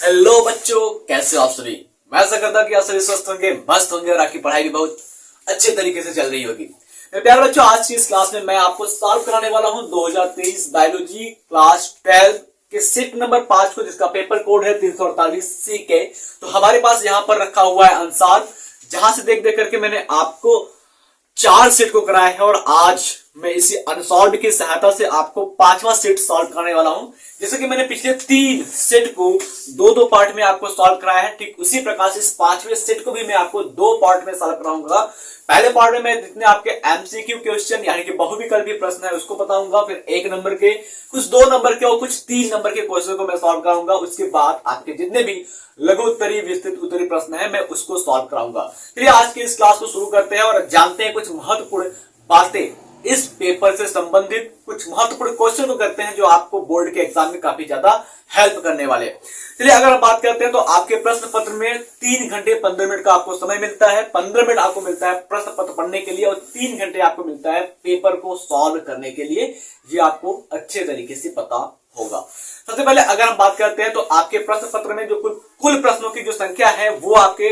Hello बच्चों, कैसे हो आप सभी। मैं आशा करता हूं कि आप सभी स्वस्थ होंगे, मस्त होंगे और आपकी पढ़ाई भी बहुत अच्छे तरीके से चल रही होगी। मेरे प्यारे बच्चों, आज की इस क्लास में मैं आपको सॉल्व कराने वाला हूं 2023 बायोलॉजी क्लास 12 के सेट नंबर 5 को, जिसका पेपर कोड है 348 सी के। तो हमारे पास यहाँ पर रखा हुआ है आंसर, जहां से देख देख करके मैंने आपको 4 सेट को कराया है और आज मैं इसी अनसॉल्व की सहायता से आपको 5वां सेट सॉल्व कराने वाला हूं। जैसे कि मैंने पिछले 3 सेट को दो पार्ट में आपको सॉल्व कराया है, ठीक उसी प्रकार से इस 5वें सेट को भी मैं आपको 2 पार्ट में सॉल्व कराऊंगा। पहले पार्ट में मैं जितने आपके एमसीक्यू क्वेश्चन यानी कि बहुविकल्पी प्रश्न है उसको बताऊंगा, फिर 1 नंबर के, कुछ 2 नंबर के और कुछ 3 नंबर के क्वेश्चन को मैं सॉल्व कराऊंगा। उसके बाद आपके जितने भी लघु उत्तरी, विस्तृत उत्तरी प्रश्न है मैं उसको सॉल्व कराऊंगा। चलिए आज की इस क्लास को शुरू करते हैं और जानते हैं कुछ महत्वपूर्ण बातें इस पेपर से संबंधित, कुछ महत्वपूर्ण क्वेश्चन को करते हैं जो आपको बोर्ड के एग्जाम में काफी ज्यादा हेल्प करने वाले। चलिए अगर हम बात करते हैं तो आपके प्रश्न पत्र में 3 घंटे 15 मिनट का आपको समय मिलता है। 15 मिनट आपको मिलता है प्रश्न पत्र पढ़ने के लिए और 3 घंटे आपको मिलता है पेपर को सॉल्व करने के लिए। ये आपको अच्छे तरीके से पता होगा। सबसे पहले अगर हम बात करते हैं तो आपके प्रश्न पत्र में जो कुल प्रश्नों की जो संख्या है वो आपके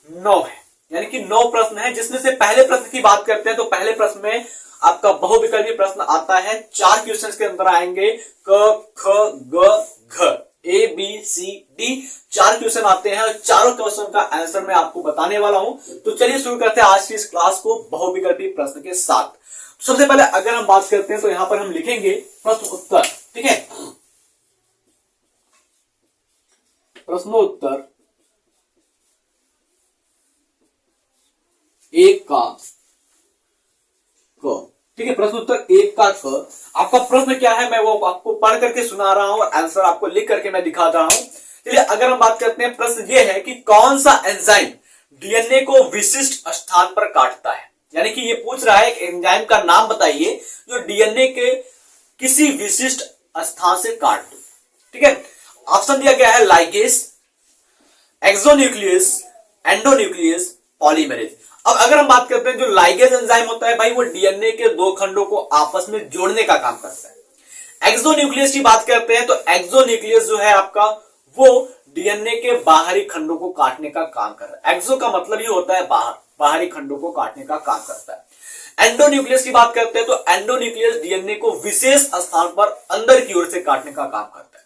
9 है, यानी कि 9 प्रश्न है। जिसमें से पहले प्रश्न की बात करते हैं तो पहले प्रश्न में आपका बहुविकल्पी प्रश्न आता है। 4 क्वेश्चंस के अंदर आएंगे, क ख ग घ, A B C D 4 question आते हैं और चारों क्वेश्चन का आंसर मैं आपको बताने वाला हूं। तो चलिए शुरू करते हैं आज की इस क्लास को बहुविकल्पी प्रश्न के साथ। सबसे पहले अगर हम बात करते हैं तो यहां पर हम लिखेंगे प्रश्न उत्तर, ठीक है। प्रश्नोत्तर 1 का क, ठीक है। प्रश्न उत्तर 1 का क। आपका प्रश्न क्या है मैं वो आपको पढ़ करके सुना रहा हूं और आंसर आपको लिख करके मैं दिखा रहा हूं। चलिए अगर हम बात करते हैं, प्रश्न ये है कि कौन सा एंजाइम डीएनए को विशिष्ट स्थान पर काटता है। यानी कि ये पूछ रहा है एक एंजाइम का नाम बताइए जो डीएनए के किसी विशिष्ट स्थान से काट दो, ठीक है। ऑप्शन दिया गया है लाइगेज, एक्सोन्यूक्लियस, एंडोन्यूक्लियस, पॉलीमरेज। अब अगर हम बात करते हैं जो लाइगेज एंजाइम होता है भाई, वो डीएनए के 2 खंडों को आपस में जोड़ने का काम करता है। एक्सोन्यूक्लियस की बात करते हैं तो एक्सोन्यूक्लियस जो है आपका वो डीएनए के बाहरी खंडों को काटने का काम कर रहा है। एक्सो का मतलब ही होता है बाहर, बाहरी खंडों को काटने का काम करता है। एंडोन्यूक्लियस की बात करते हैं तो एंडोन्यूक्लियस डीएनए को विशेष स्थान पर अंदर की ओर से काटने का काम करता है।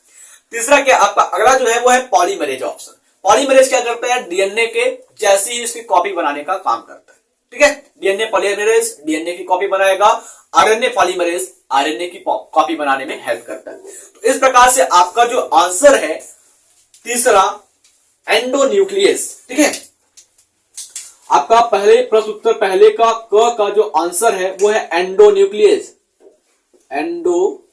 तीसरा क्या आपका अगला जो है वो है पॉलीमरेज ऑप्शन। पॉलीमरेज क्या करता है, डीएनए के जैसी ही इसकी कॉपी बनाने का काम करता है, ठीक है। डीएनए पॉलीमरेज डीएनए की कॉपी बनाएगा, आरएनए पॉलीमरेज आरएनए की कॉपी बनाने में हेल्प करता है। तो इस प्रकार से आपका जो आंसर है तीसरा एंडोन्यूक्लियस, ठीक है। आपका पहले प्रश्न उत्तर पहले का क का जो आंसर है वो है endonuclease. Endonuclease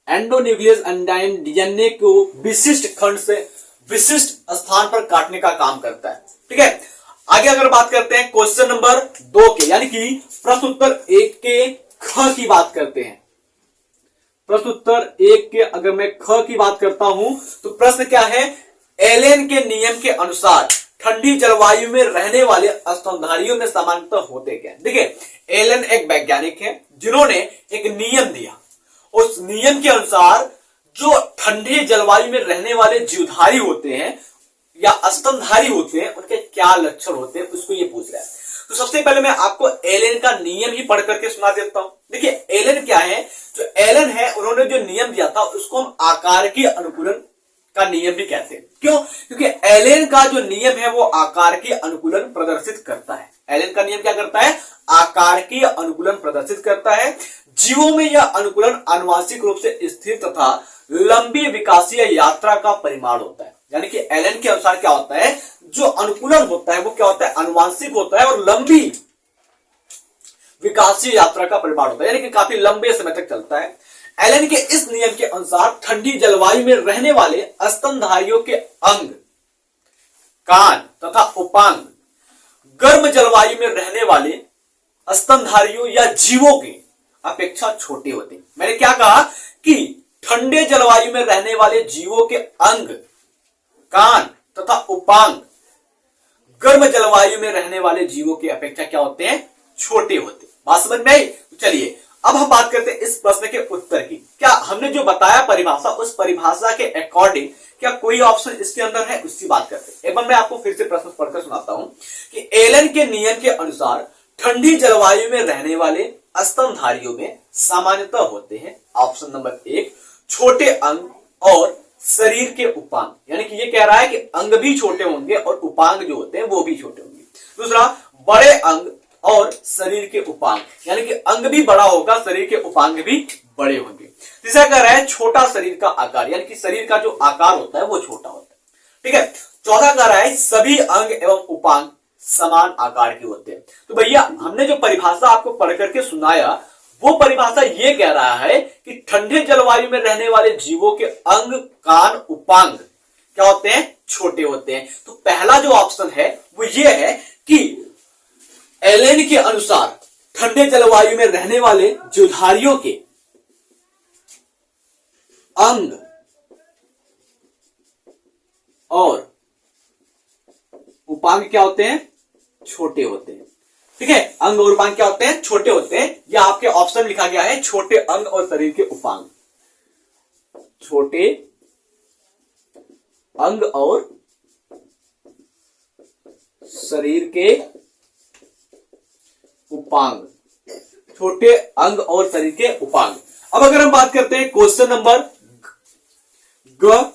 endonuclease enzyme DNA को विशिष्ट खंड से विशिष्ट स्थान पर काटने का काम करता है, ठीक है। आगे अगर बात करते हैं क्वेश्चन नंबर 2 के, यानी कि प्रश्न उत्तर 1 के ख की बात करते हैं। प्रश्न उत्तर 1 के अगर मैं ख की बात करता हूं तो प्रश्न क्या है, एलेन के नियम के अनुसार ठंडी जलवायु में रहने वाले स्तनधारियों में सामान्यतः होते क्या। देखिए एलेन एक वैज्ञानिक है जिन्होंने एक नियम दिया। उस नियम के अनुसार जो ठंडे जलवायु में रहने वाले जीवधारी होते हैं या स्तनधारी होते हैं उनके क्या लक्षण होते हैं उसको ये पूछ रहा है। तो सबसे पहले मैं आपको एलेन का नियम ही पढ़ करके सुना देता हूं। देखिए एलेन क्या है, जो एलेन है उन्होंने जो नियम दिया था उसको हम आकार की अनुकूलन का नियम भी कहते हैं। क्यों? क्योंकि एलेन का जो नियम है वो आकार की अनुकूलन प्रदर्शित करता है। एलेन का नियम क्या करता है, आकार की अनुकूलन प्रदर्शित करता है। जीवों में यह अनुकूलन आनुवांशिक रूप से स्थिर तथा लंबी विकासीय यात्रा का परिमाण होता है। यानी कि एलेन के अनुसार क्या होता है, जो अनुकूलन होता है वो क्या होता है, अनुवांशिक होता है और लंबी विकासीय यात्रा का परिमाण होता है, यानी कि काफी लंबे समय तक चलता है। एलेन के इस नियम के अनुसार ठंडी जलवायु में रहने वाले स्तनधारियों के अंग, कान तथा उपांग गर्म जलवायु में रहने वाले स्तनधारियों या जीवों की अपेक्षा छोटे होते हैं। मैंने क्या कहा कि ठंडे जलवायु में रहने वाले जीवों के अंग, कान तथा उपांग गर्म जलवायु में रहने वाले जीवों की अपेक्षा क्या होते हैं, छोटे होते हैं। बात समझ में आई? चलिए अब हम बात करते हैं इस इस प्रश्न के उत्तर की। क्या हमने जो बताया परिभाषा, उस परिभाषा के अकॉर्डिंग क्या कोई ऑप्शन इसके अंदर है, उसकी बात करते हैं। एक बार मैं आपको फिर से प्रश्न पढ़कर सुनाता हूं कि एलन के नियम के अनुसार ठंडी जलवायु में रहने वाले स्तनधारियों में सामान्यतः होते हैं ऑप्शन नंबर 1 छोटे अंग और शरीर के उपांग, यानी कि ये कह रहा है कि अंग भी छोटे होंगे और उपांग जो होते हैं वो भी छोटे होंगे। दूसरा, बड़े अंग और शरीर के उपांग, यानी कि अंग भी बड़ा होगा, शरीर के उपांग भी बड़े होंगे। तीसरा कह रहा है छोटा शरीर का आकार, यानी कि शरीर का जो आकार होता है वो छोटा होता है। ठीक है। चौथा कह रहा है सभी अंग एवं उपांग समान आकार के होते हैं। तो भैया हमने जो परिभाषा आपको पढ़ करके सुनाया, वो परिभाषा ये कह रहा है कि ठंडे जलवायु में रहने वाले जीवों के अंग, कान, उपांग क्या होते हैं, छोटे होते हैं। तो पहला जो ऑप्शन है वो ये है कि एलेन के अनुसार ठंडे जलवायु में रहने वाले जीवधारियों के अंग और उपांग क्या होते हैं, छोटे होते हैं। ठीक है, अंग और उपांग क्या होते हैं, छोटे होते हैं। यह आपके ऑप्शन लिखा गया है छोटे अंग और शरीर के उपांग, छोटे अंग और शरीर के उपांग, छोटे अंग और शरीर के उपांग। अब अगर हम बात करते हैं क्वेश्चन नंबर ग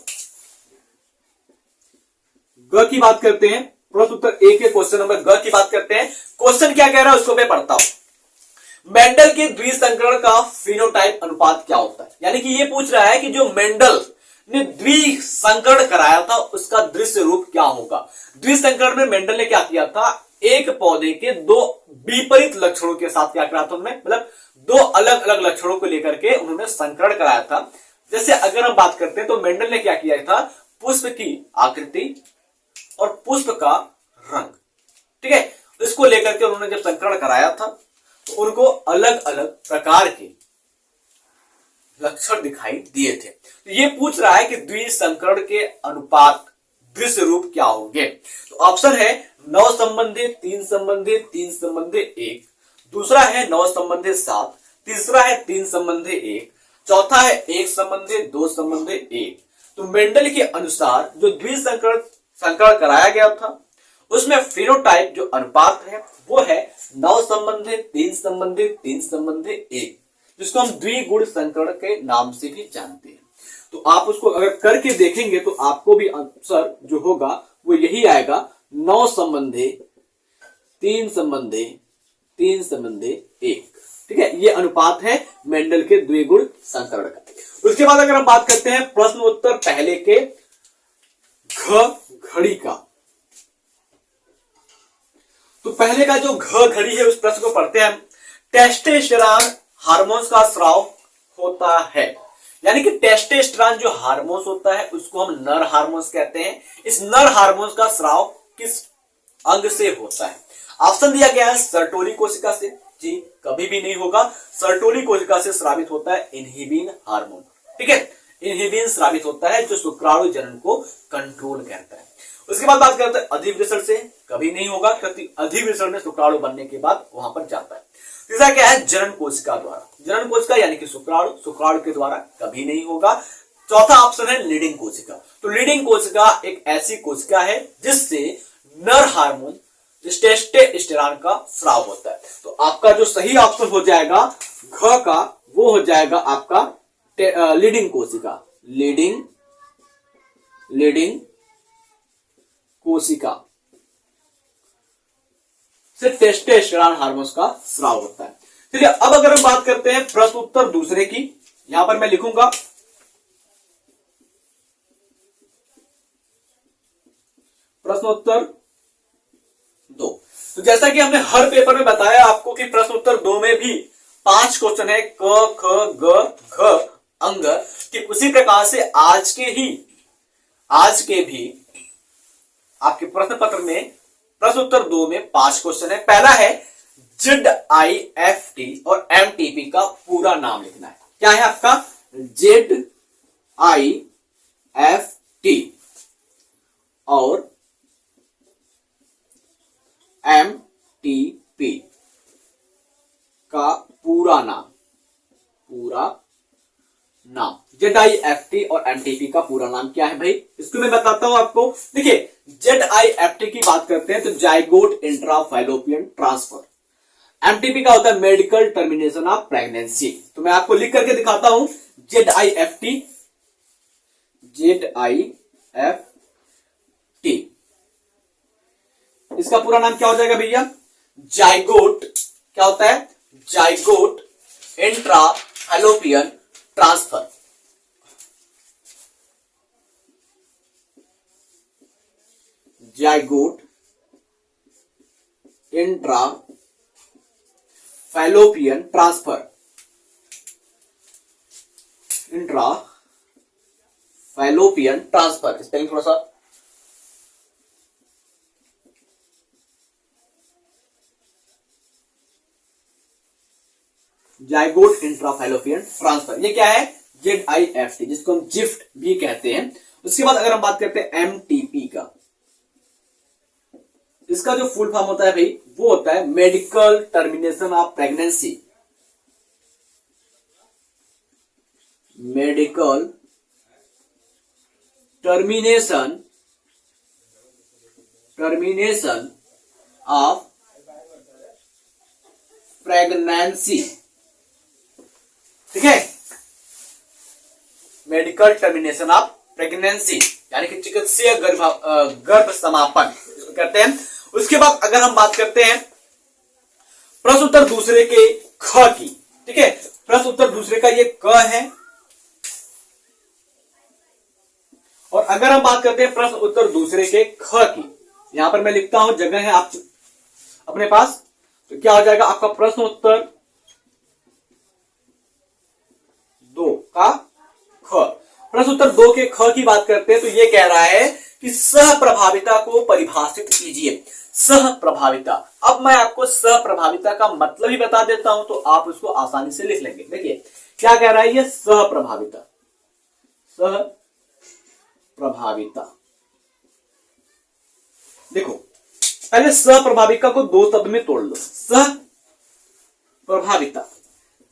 की बात करते हैं, प्रश्न उत्तर ए के क्वेश्चन नंबर ग की बात करते हैं। क्वेश्चन क्या कह रहा है उसको मैं पढ़ता हूं। मेंडल के द्विसंकरण का फिनोटाइप अनुपात क्या होता है, यानी कि ये पूछ रहा है कि जो मेंडल ने द्विसंकरण कराया था उसका दृश्य रूप क्या होगा। द्विसंकरण में मेंडल ने क्या किया था, एक पौधे के दो विपरीत लक्षणों के साथ क्या कराया था उन्होंने, मतलब दो अलग अलग लक्षणों को लेकर के उन्होंने संकरण कराया था। जैसे अगर हम बात करते हैं तो मेंडल ने क्या किया था, पुष्प की आकृति और पुष्प का रंग, ठीक है, इसको लेकर के उन्होंने जब संकरण कराया था तो उनको अलग अलग प्रकार के लक्षण दिखाई दिए थे। तो ये पूछ रहा है कि द्विसंकरण के अनुपात दृश्य रूप क्या होंगे। तो ऑप्शन है 9 संबंधी 3 संबंधी 3 संबंधी 1, दूसरा है 9 संबंधी 7, तीसरा है 3 संबंधी 1, चौथा है 1 संबंधी 2 संबंधी 1। तो मेंडल के अनुसार जो द्विसंकरण कराया गया था उसमें फिनोटाइप जो अनुपात है वो है 9 संबंधी 3 संबंधी 3 संबंधी 1, जिसको हम द्विगुण संकरण के नाम से भी जानते हैं। तो आप उसको अगर करके देखेंगे तो आपको भी आंसर जो होगा वो यही आएगा, 9 संबंधी 3 संबंधी 3 संबंधी 1। ठीक है, ये अनुपात है मेंडल के द्विगुण संकरण का। उसके बाद अगर हम बात करते हैं प्रश्न उत्तर पहले के घड़ी का, तो पहले का जो घड़ी है उस प्रश्न को पढ़ते हैं। टेस्टोस्टेरोन हार्मोन्स का स्राव होता है, यानी कि टेस्टोस्टेरोन जो हार्मोन्स होता है उसको हम नर हार्मोन्स कहते हैं। इस नर हार्मोन्स का स्राव किस अंग से होता है। ऑप्शन दिया गया है सर्टोली कोशिका से, जी कभी भी नहीं होगा। सर्टोली कोशिका से स्रावित होता है इनहिबिन हार्मोन। ठीक है, इनहिबिन स्रावित होता है जो शुक्राणु जनन को कंट्रोल करता है। उसके बाद बात करते हैं अधिवृषण से, कभी नहीं होगा क्योंकि अधिवृषण में शुक्राणु बनने के बाद वहां पर जाता है। तीसरा क्या है, जनन कोशिका द्वारा, जनन कोशिका यानी कि शुक्राणु, शुक्राणु के द्वारा कभी नहीं होगा। चौथा ऑप्शन है लीडिंग कोशिका। तो लीडिंग कोशिका एक ऐसी कोशिका है जिससे नर हार्मोन टेस्टोस्टेरोन का स्राव होता है। तो आपका जो सही ऑप्शन हो जाएगा घ का, वो हो जाएगा आपका लीडिंग कोशिका, लीडिंग कोशिका से टेस्टोस्टेरोन हार्मोन्स का स्राव होता है। चलिए अब अगर हम बात करते हैं प्रश्न उत्तर दूसरे की, यहां पर मैं लिखूंगा प्रश्न उत्तर 2। तो जैसा कि हमने हर पेपर में बताया आपको कि प्रश्न उत्तर 2 में भी 5 क्वेश्चन है, क ख ग घ अंग कि उसी प्रकार से आज के भी आपके प्रश्न पत्र में प्रश्न उत्तर 2 में 5 क्वेश्चन है। पहला है ZIFT और MTP का पूरा नाम लिखना है। क्या है आपका ZIFT और MTP का पूरा नाम पूरा नाम। ZIFT और MTP का पूरा नाम क्या है भाई, इसको मैं बताता हूं आपको। देखिए ZIFT की बात करते हैं तो zygote intra fallopian transfer. MTP का होता है मेडिकल टर्मिनेशन ऑफ प्रेगनेंसी। तो मैं आपको लिख करके दिखाता हूं ZIFT, इसका पूरा नाम क्या हो जाएगा भैया, जाइगोट, क्या होता है, zygote intra fallopian transfer. Zygote intra fallopian transfer, intra fallopian transfer. Spelling थोड़ा सा जाइगोट इंट्राफैलोपियन ट्रांसफर, ये क्या है, ZIFT, जिसको हम जिफ्ट भी कहते हैं। उसके बाद अगर हम बात करते हैं MTP का, इसका जो फुल फॉर्म होता है भाई वो होता है medical termination of pregnancy. Medical termination of pregnancy, ठीक है, मेडिकल टर्मिनेशन ऑफ प्रेगनेंसी यानी कि चिकित्सीय गर्भ समापन करते हैं। उसके बाद अगर हम बात करते हैं प्रश्न उत्तर दूसरे के ख की, ठीक है, प्रश्न उत्तर दूसरे का ये क है। और अगर हम बात करते हैं प्रश्न उत्तर दूसरे के ख की, यहां पर मैं लिखता हूं, जगह है आप अपने पास, तो क्या हो जाएगा आपका प्रश्न उत्तर 2 का ख। प्रश्न उत्तर 2 के ख की बात करते हैं तो ये कह रहा है कि सह प्रभाविता को परिभाषित कीजिए। सह प्रभाविता, अब मैं आपको सह प्रभाविता का मतलब ही बता देता हूं तो आप उसको आसानी से लिख लेंगे। देखिए क्या कह रहा है ये, सह प्रभाविता, सह प्रभाविता। देखो पहले सह प्रभाविता को 2 शब्द में तोड़ लो। सह प्रभाविता,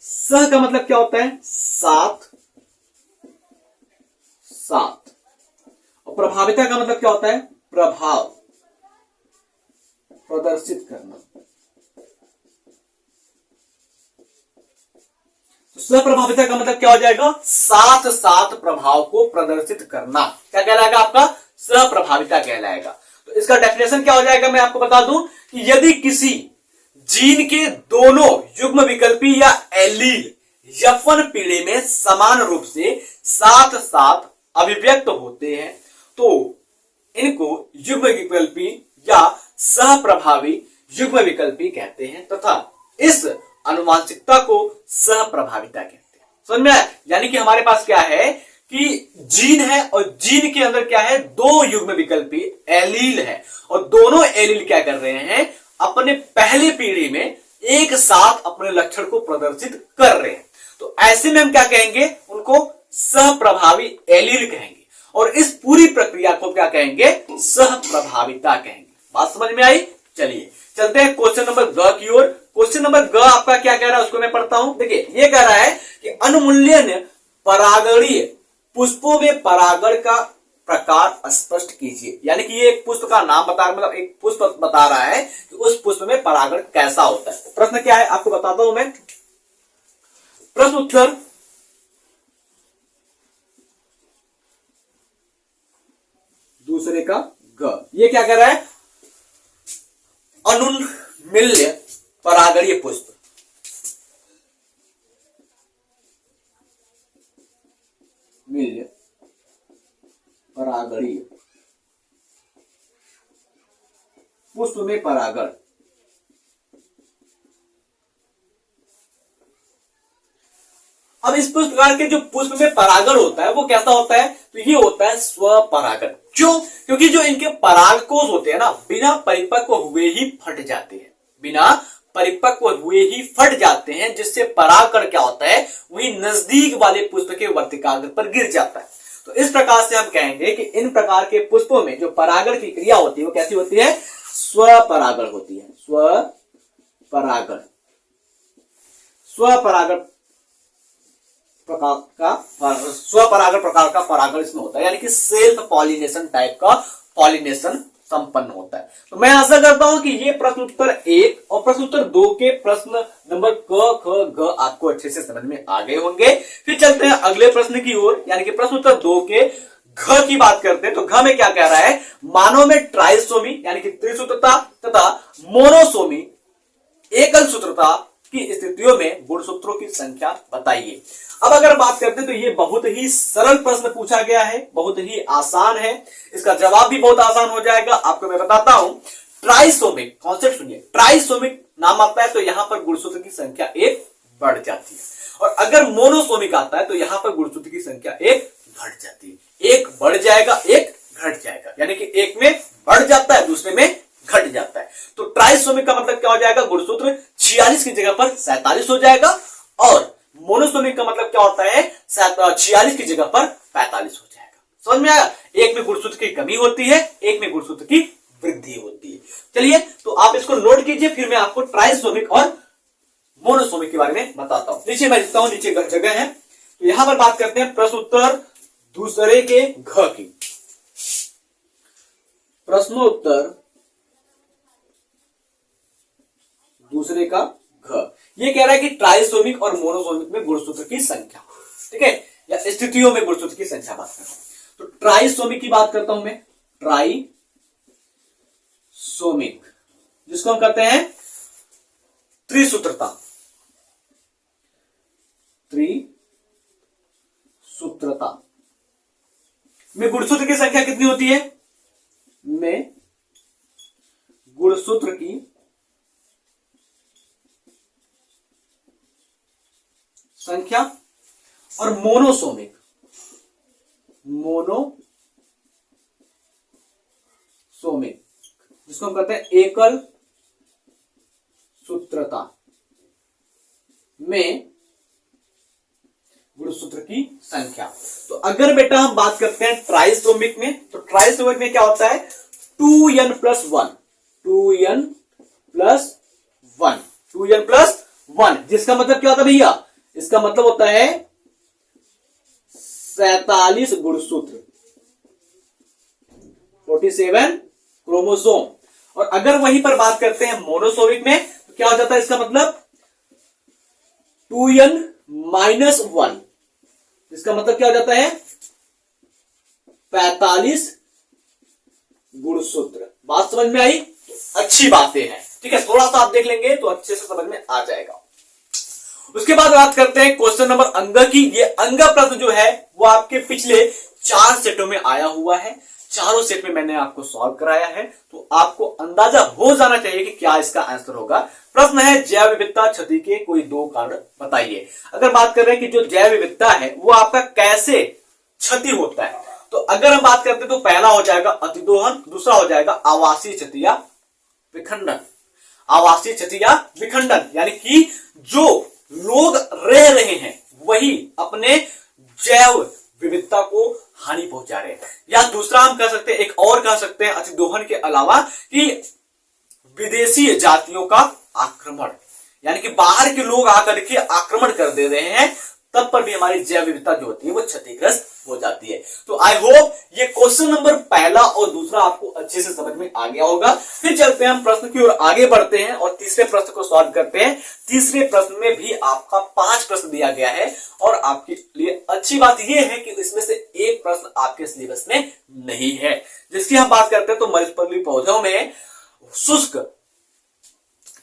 सह का मतलब क्या होता है, साथ, साथ, और प्रभाविता का मतलब क्या होता है, प्रभाव, प्रदर्शित करना। तो सहप्रभाविता का मतलब क्या हो जाएगा, साथ साथ प्रभाव को प्रदर्शित करना, क्या कहलाएगा आपका, सहप्रभाविता कहलाएगा। तो इसका डेफिनेशन क्या हो जाएगा, मैं आपको बता दूं कि यदि किसी जीन के दोनों युग्म विकल्पी या एलील यौवन पीढ़ी में समान रूप से साथ साथ अभिव्यक्त होते हैं तो इनको युग्म विकल्पी या सहप्रभावी युग्म विकल्पी कहते हैं तथा इस अनुवांशिकता को सहप्रभाविता कहते हैं। समझ में आया? यानी कि हमारे पास क्या है कि जीन है और जीन के अंदर क्या है, 2 युग्म विकल्पी एलील है और दोनों एलील क्या कर रहे हैं, अपने पहले पीढ़ी में एक साथ अपने लक्षण को प्रदर्शित कर रहे हैं। तो ऐसे में हम क्या कहेंगे, उनको सहप्रभावी एलील कहेंगे और इस पूरी प्रक्रिया को क्या कहेंगे, सहप्रभाविता कहेंगे। बात समझ में आई? चलिए चलते हैं क्वेश्चन नंबर ग की ओर। क्वेश्चन नंबर ग आपका क्या कह रहा है उसको मैं पढ़ता हूं। देखिए ये कह रहा है कि अनुमूल्यन परागणीय पुष्पों में परागण का प्रकार स्पष्ट कीजिए। यानी कि ये एक पुष्प का नाम बता, मतलब एक पुष्प बता रहा है कि उस पुष्प में परागण कैसा होता है। प्रश्न क्या है आपको बताता हूं मैं। प्रश्न उत्तर दूसरे का ग, ये क्या कह रहा है, अनुन्मिल्य परागणीय पुष्प, मिल्य परागणीय पुष्प में परागण। अब इस प्रकार के जो पुष्प में परागण होता है वो कैसा होता है, तो ये होता है स्वपरागण। क्यों? क्योंकि जो इनके परागकोश होते हैं ना, बिना परिपक्व हुए ही फट जाते हैं, बिना परिपक्व हुए ही फट जाते हैं, जिससे परागकण क्या होता है, वही नजदीक वाले पुष्प के वर्तिकाग्र पर गिर जाता है। तो इस प्रकार से हम कहेंगे कि इन प्रकार के पुष्पों में जो परागण की क्रिया होती है वो कैसी होती है, स्वपरागण होती है। स्वपरागण, स्वपरागण प्रकार का स्वपरागण प्रकार का परागण इसमें होता है, यानी कि सेल्फ पॉलिनेशन टाइप का पॉलिनेशन संपन्न होता है। तो मैं आशा करता हूं कि ये प्रश्न उत्तर 1 और प्रश्न उत्तर 2 के प्रश्न नंबर क ख ग आपको अच्छे से समझ में आ गए होंगे। फिर चलते हैं अगले प्रश्न की ओर, यानी कि प्रश्न उत्तर 2 के घ की बात करते हैं। तो घ में क्या कह रहा है, मानव में ट्राइसोमी यानी कि त्रिसूत्रता तथा मोनोसोमी एकल सूत्रता की स्थितियों में गुणसूत्रों की संख्या बताइए। अब अगर बात करते हैं तो ये बहुत ही सरल प्रश्न पूछा गया है, बहुत ही आसान है, इसका जवाब भी बहुत आसान हो जाएगा। आपको मैं बताता हूं, ट्राइसोमिक कॉन्सेप्ट सुनिए, ट्राइसोमिक नाम आता है तो यहां पर गुणसूत्र की संख्या 1 बढ़ जाती है, और अगर मोनोसोमिक आता है तो यहां पर गुणसूत्र की संख्या 1 घट जाती है। एक बढ़ जाएगा, एक घट जाएगा, यानी कि एक में बढ़ जाता है, दूसरे में घट जाता है। तो ट्राइसोमिक का मतलब क्या हो जाएगा, गुणसूत्र 46 की जगह पर 47 हो जाएगा, और मोनोसोमिक का मतलब क्या होता है, 46 की जगह पर 45 हो जाएगा। समझ में आया, एक में गुणसूत्र की कमी होती है, एक में गुणसूत्र की वृद्धि होती है। चलिए तो आप इसको नोट कीजिए, फिर मैं आपको ट्राइसोमिक और मोनोसोमिक के बारे में बताता हूं। नीचे मैं लिखता हूं, नीचे जगह है, तो यहां पर बात करते हैं प्रश्न उत्तर दूसरे के घ की। प्रश्नोत्तर दूसरे का घ, ये कह रहा है कि ट्राइसोमिक और मोनोसोमिक में गुणसूत्र की संख्या, ठीक है, या स्थितियों में गुणसूत्र की संख्या बात कर रहा हूं। तो ट्राइसोमिक की बात करता हूं मैं, ट्राइसोमिक जिसको हम कहते हैं त्रिसूत्रता, त्रिसूत्रता में गुणसूत्र की संख्या कितनी होती है, में गुणसूत्र की संख्या, और मोनोसोमिक, मोनोसोमिक जिसको हम कहते हैं एकल सूत्रता में गुणसूत्र की संख्या। तो अगर बेटा हम बात करते हैं ट्राइसोमिक में, तो ट्राइसोमिक में क्या होता है, 2n + 1, 2n + 1, जिसका मतलब क्या होता है भैया, इसका मतलब होता है 47 गुणसूत्र, 47 क्रोमोसोम। और अगर वहीं पर बात करते हैं मोनोसोमिक में, तो क्या हो जाता है, इसका मतलब 2n - 1, इसका मतलब क्या हो जाता है, 45 गुणसूत्र। बात समझ में आई, अच्छी बातें हैं, ठीक है, थोड़ा सा आप देख लेंगे तो अच्छे से समझ में आ जाएगा। उसके बाद बात करते हैं क्वेश्चन नंबर अंग की। ये अंग प्रश्न जो है वो आपके पिछले 4 सेटों में आया हुआ है, चारों सेट में मैंने आपको सॉल्व कराया है, तो आपको अंदाजा हो जाना चाहिए कि क्या इसका आंसर होगा। प्रश्न है, जैव विविधता क्षति के कोई 2 कारण बताइए। अगर बात कर रहे हैं कि जो जैव विविधता है वो आपका कैसे क्षति होता है, तो अगर हम बात करते हैं तो पहला हो जाएगा अतिदोहन, दूसरा हो जाएगा आवासीय क्षति या विखंडन। आवासीय क्षति या विखंडन यानी कि जो लोग रह रहे हैं वही अपने जैव विविधता को हानि पहुंचा रहे हैं, या दूसरा हम कह सकते हैं, एक और कह सकते हैं अतिदोहन के अलावा, कि विदेशी जातियों का आक्रमण, यानी कि बाहर के लोग आकर के आक्रमण कर दे रहे हैं, तब पर भी हमारी जैव विविधता जो होती है वो क्षतिग्रस्त हो जाती है। तो आई होप ये क्वेश्चन नंबर पहला और दूसरा आपको अच्छे से समझ में आ गया होगा। फिर चलते हैं हम प्रश्न की ओर आगे बढ़ते हैं और तीसरे प्रश्न को सॉल्व करते हैं। तीसरे प्रश्न में भी आपका 5 प्रश्न दिया गया है, और आपके लिए अच्छी बात यह है कि इसमें से एक प्रश्न आपके सिलेबस में नहीं है, जिसकी हम बात करते हैं तो मरुस्थलीय पौधों में शुष्क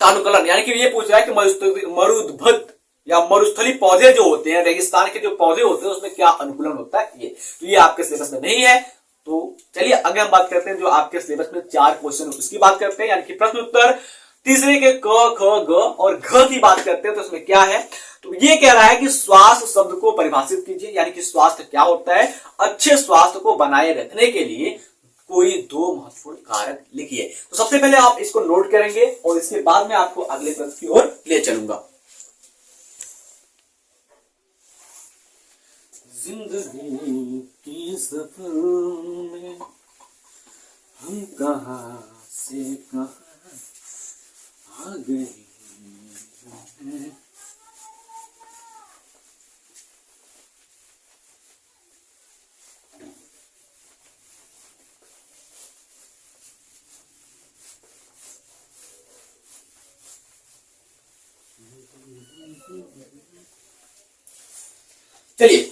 तानुकलन, यानी कि ये पूछ रहा है कि मरुद्भुत या मरुस्थलीय पौधे जो होते हैं, रेगिस्तान के जो पौधे होते हैं उसमें क्या अनुकूलन होता है, तो ये आपके सिलेबस में नहीं है। तो चलिए आगे हम बात करते हैं जो आपके सिलेबस में 4 क्वेश्चन उसकी बात करते हैं, यानी कि प्रश्न उत्तर तीसरे के क ख ग और घ की बात करते हैं। तो इसमें क्या है, तो ये कह रहा है कि स्वास्थ्य शब्द को परिभाषित कीजिए, यानी कि स्वास्थ्य क्या होता है, अच्छे स्वास्थ्य को बनाए रखने के लिए कोई 2 महत्वपूर्ण कारक लिखिए। तो सबसे पहले आप इसको नोट करेंगे और इसके बाद में आपको अगले प्रश्न की ओर ले चलूंगा। जिंदगी की सफर में हम कहां से कहां आ गए हैं। चलिए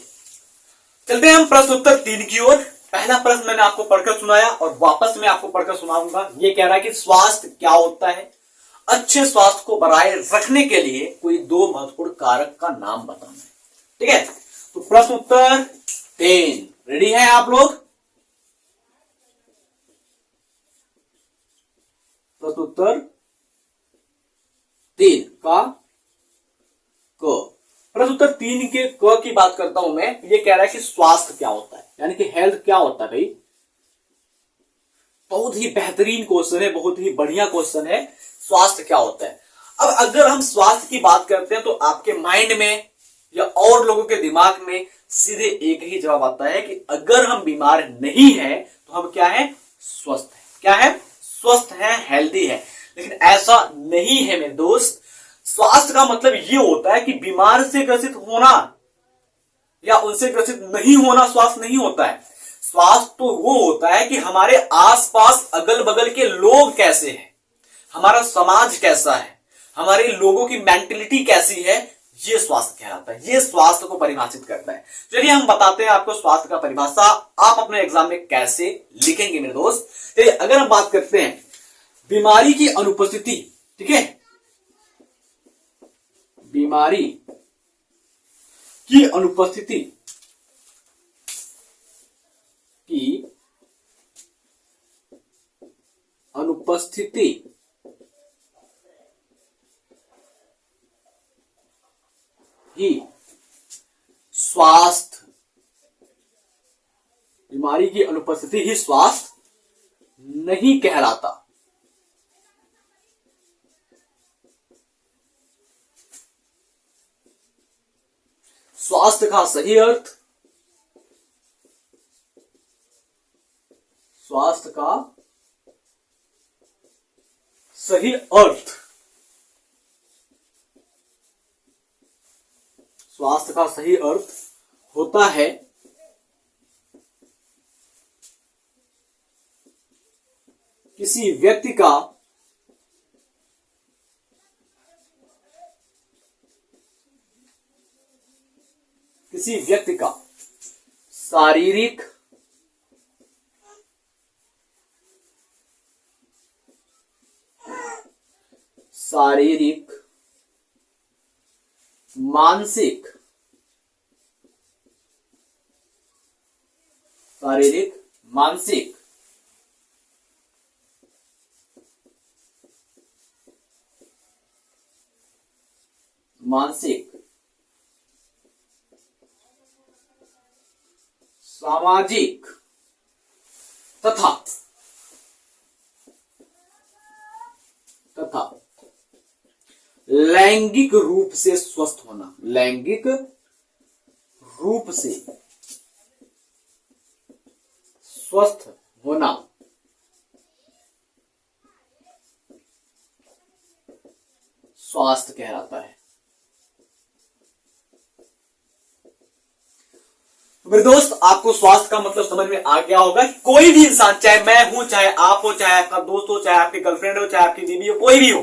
चलते हैं हम प्रश्न उत्तर 3 की ओर। पहला प्रश्न मैंने आपको पढ़कर सुनाया और वापस मैं आपको पढ़कर सुनाऊंगा। ये कह रहा है कि स्वास्थ्य क्या होता है, अच्छे स्वास्थ्य को बनाए रखने के लिए कोई 2 महत्वपूर्ण कारक का नाम बताना है। ठीक है, तो प्रश्न उत्तर 3 रेडी हैं आप लोग? प्रश्न उत्तर 3 का क। प्रश्न उत्तर 3 के क की बात करता हूं मैं। ये कह रहा है कि स्वास्थ्य क्या होता है, यानी कि हेल्थ क्या होता है। भाई बहुत ही बेहतरीन क्वेश्चन है, बहुत ही बढ़िया क्वेश्चन है। स्वास्थ्य क्या होता है? अब अगर हम स्वास्थ्य की बात करते हैं तो आपके माइंड में या और लोगों के दिमाग में सीधे एक ही जवाब आता है कि अगर हम बीमार नहीं हैं तो हम क्या है? स्वस्थ हैं। क्या है? स्वस्थ हैं, हेल्दी है। लेकिन ऐसा नहीं है मेरे दोस्त। स्वास्थ्य का मतलब ये होता है कि बीमार से ग्रसित होना या उनसे ग्रसित नहीं होना स्वास्थ्य नहीं होता है। स्वास्थ्य तो वो होता है कि हमारे आसपास अगल बगल के लोग कैसे हैं, हमारा समाज कैसा है, हमारे लोगों की मेंटलिटी कैसी है, ये स्वास्थ्य कहलाता है। ये स्वास्थ्य को परिभाषित करता है। चलिए हम बताते हैं आपको स्वास्थ्य का परिभाषा आप अपने एग्जाम में कैसे लिखेंगे मेरे दोस्त। चलिए अगर हम बात करते हैं बीमारी की अनुपस्थिति, ठीक है, बीमारी की अनुपस्थिति ही स्वास्थ्य, बीमारी की अनुपस्थिति ही स्वास्थ्य नहीं कहलाता। स्वास्थ्य का सही अर्थ, स्वास्थ्य का सही अर्थ, स्वास्थ्य का सही अर्थ होता है किसी व्यक्ति का शारीरिक, मानसिक, सामाजिक तथा लैंगिक रूप से स्वस्थ होना, लैंगिक रूप से स्वस्थ होना स्वास्थ्य कहलाता है। मेरे दोस्त आपको स्वास्थ्य का मतलब समझ में आ गया होगा। कोई भी इंसान, चाहे मैं हूं, चाहे आप हो, चाहे आपका दोस्त हो, चाहे आपकी गर्लफ्रेंड हो, चाहे आपकी बीवी हो, कोई भी हो,